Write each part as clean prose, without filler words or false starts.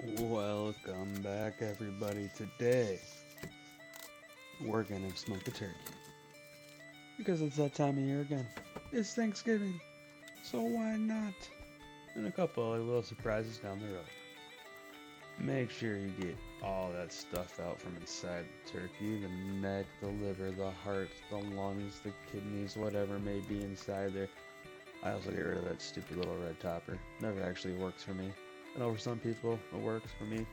Welcome back, everybody. Today, we're gonna smoke a turkey because it's that time of year again. It's Thanksgiving, so why not? And a couple of little surprises down the road. Make sure you get all that stuff out from inside the turkey: the neck, the liver, the heart, the lungs, the kidneys, whatever may be inside there. I also get rid of that stupid little red topper. Never actually works for me. I know for some people it works. For me,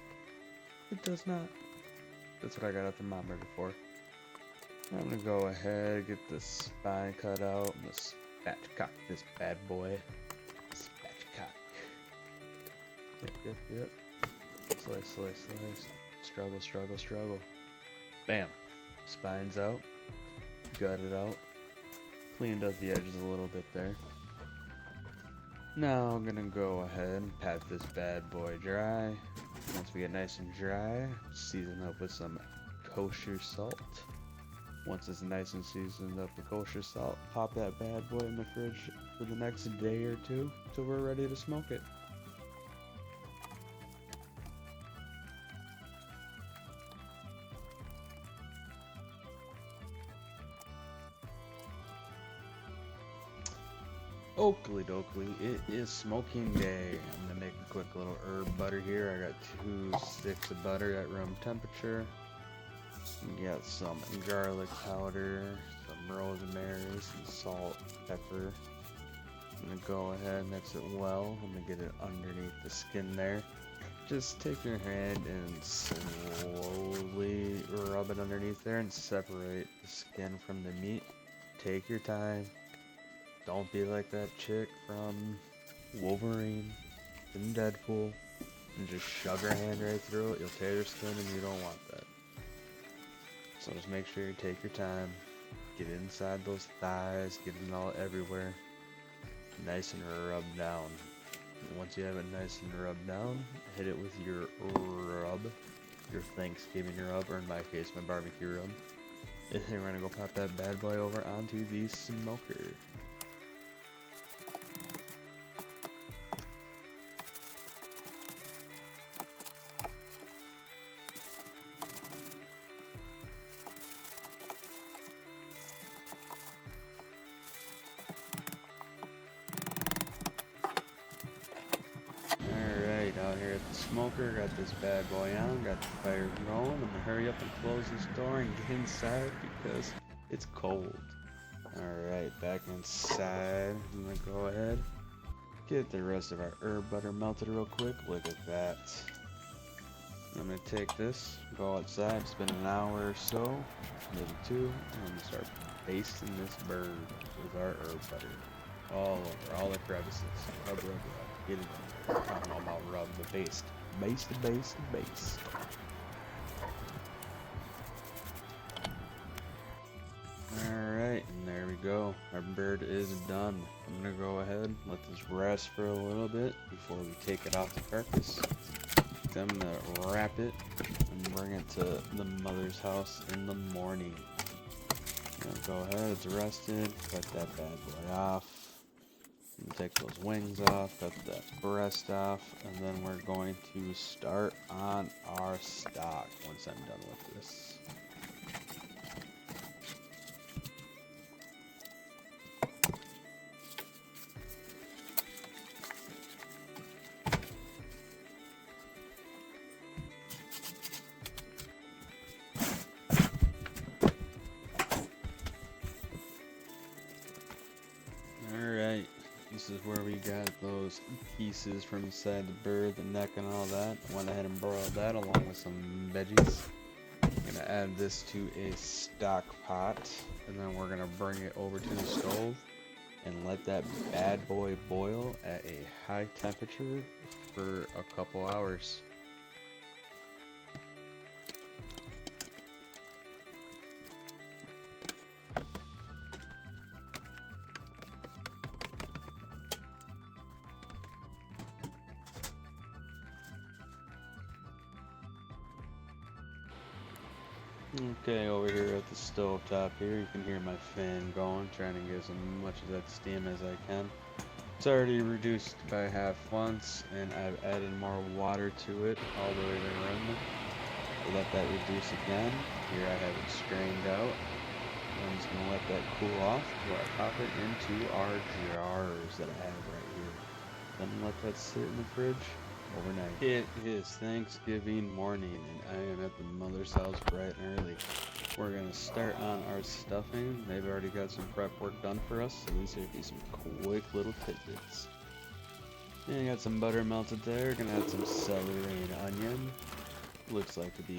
it does not. That's what I got a thermometer for. I'm gonna go ahead, get the spine cut out, and spatchcock this bad boy. Spatchcock. Yep. Slice. Struggle. Bam. Spine's out. Gut it out. Cleaned up the edges a little bit there. Now I'm gonna go ahead and pat this bad boy dry. Once we get nice and dry, season up with some kosher salt. Once it's nice and seasoned up with kosher salt, pop that bad boy in the fridge for the next day or two till we're ready to smoke it. Oakley dokley, it is smoking day. I'm gonna make a quick little herb butter here. I got 2 sticks of butter at room temperature. We got some garlic powder, some rosemary, some salt, pepper. I'm gonna go ahead and mix it well. I'm gonna get it underneath the skin there. Just take your hand and slowly rub it underneath there and separate the skin from the meat. Take your time. Don't be like that chick from Wolverine in Deadpool and just shove your hand right through it. You'll tear your skin and you don't want that. So just make sure you take your time. Get inside those thighs, get it all everywhere. Nice and rubbed down. And once you have it nice and rubbed down, hit it with your rub. Your Thanksgiving rub, or in my case, my barbecue rub. And then we're gonna go pop that bad boy over onto the smoker. Alright, out here at the smoker, got this bad boy on, got the fire going. I'm gonna hurry up and close this door and get inside because it's cold. Alright, back inside. I'm gonna go ahead, get the rest of our herb butter melted real quick. Look at that. I'm gonna take this, go outside, it's been an hour or so, maybe 2, and I'm gonna start basting this bird with our herb butter. All over, all the crevices. Rub. Get it in there. I don't know about rub, but baste. Baste. Alright, and there we go. Our bird is done. I'm gonna go ahead, let this rest for a little bit before we take it off the carcass. Then I'm gonna wrap it and bring it to the mother's house in the morning. Go ahead, it's rested, cut that bad boy off. Take those wings off, cut that breast off, and then we're going to start on our stock once I'm done with this. Alright. This is where we got those pieces from inside the bird, the neck and all that. I went ahead and broiled that along with some veggies. I'm going to add this to a stock pot, and then we're going to bring it over to the stove and let that bad boy boil at a high temperature for a couple hours. Okay, over here at the stove top here, you can hear my fan going, trying to get as much of that steam as I can. It's already reduced by half once, and I've added more water to it all the way around. Let that reduce again. Here I have it strained out. I'm just gonna let that cool off before I pop it into our jars that I have right here. Then let that sit in the fridge overnight. It is Thanksgiving morning, and I am at the mother's house bright and early. We're gonna start on our stuffing. They've already got some prep work done for us, so these are gonna be some quick little tidbits. And I got some butter melted there. Gonna add some celery and onion. Looks like to be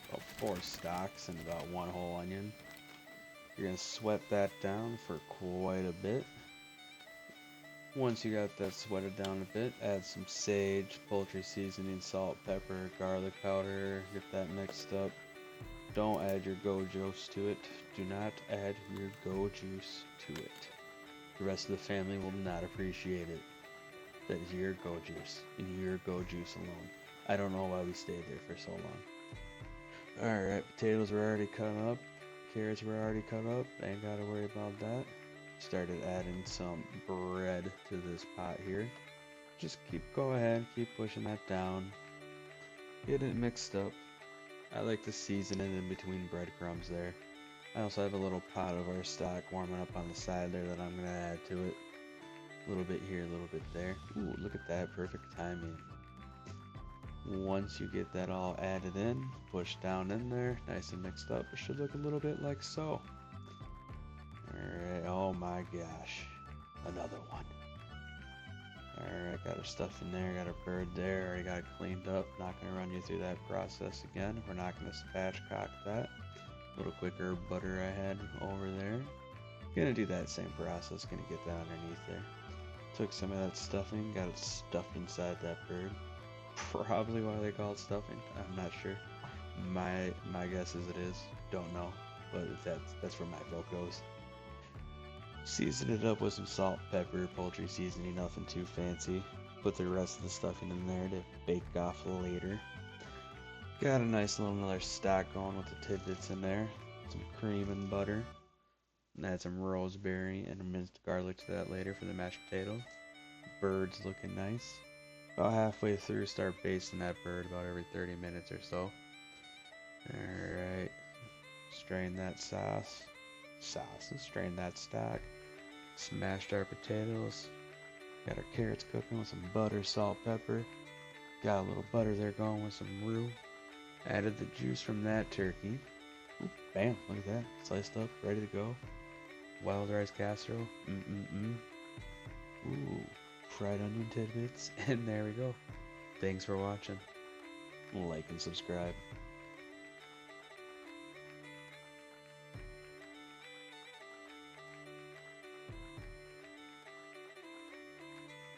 about 4 stalks and about 1 whole onion. You're gonna sweat that down for quite a bit. Once you got that sweated down a bit, add some sage, poultry seasoning, salt, pepper, garlic powder. Get that mixed up. Don't add your go juice to it. Do not add your go juice to it. The rest of the family will not appreciate it. That is your go juice and your go juice alone. I don't know why we stayed there for so long. Alright, potatoes were already cut up. Carrots were already cut up. Ain't gotta worry about that. Started adding some bread to this pot here. Just go ahead, keep pushing that down. Get it mixed up. I like to season it in between breadcrumbs there. I also have a little pot of our stock warming up on the side there that I'm going to add to it. A little bit here, a little bit there. Ooh, look at that, perfect timing. Once you get that all added in, push down in there, nice and mixed up. It should look a little bit like so. Alright, oh my gosh. Another one. Alright, got our stuff in there, got our bird there, already got it cleaned up. Not going to run you through that process again. We're not going to spatchcock that. Little quick herb butter I had over there. Gonna do that same process, gonna get that underneath there. Took some of that stuffing, got it stuffed inside that bird. Probably why they call it stuffing, I'm not sure. My guess is it is, don't know, but that's where my vote goes. Season it up with some salt, pepper, poultry seasoning, nothing too fancy. Put the rest of the stuffing in there to bake off later. Got a nice little another stack going with the tidbits in there. Some cream and butter. And add some rosemary and minced garlic to that later for the mashed potato. Bird's looking nice. About halfway through, start basting that bird about every 30 minutes or so. Alright. Strain that strain that stock. Smashed our potatoes. Got our carrots cooking with some butter, salt, pepper. Got a little butter there going with some roux. Added the juice from that turkey. Ooh, bam, look at that. Sliced up, ready to go. Wild rice casserole. Ooh, fried onion tidbits. And there we go. Thanks for watching. Like and subscribe.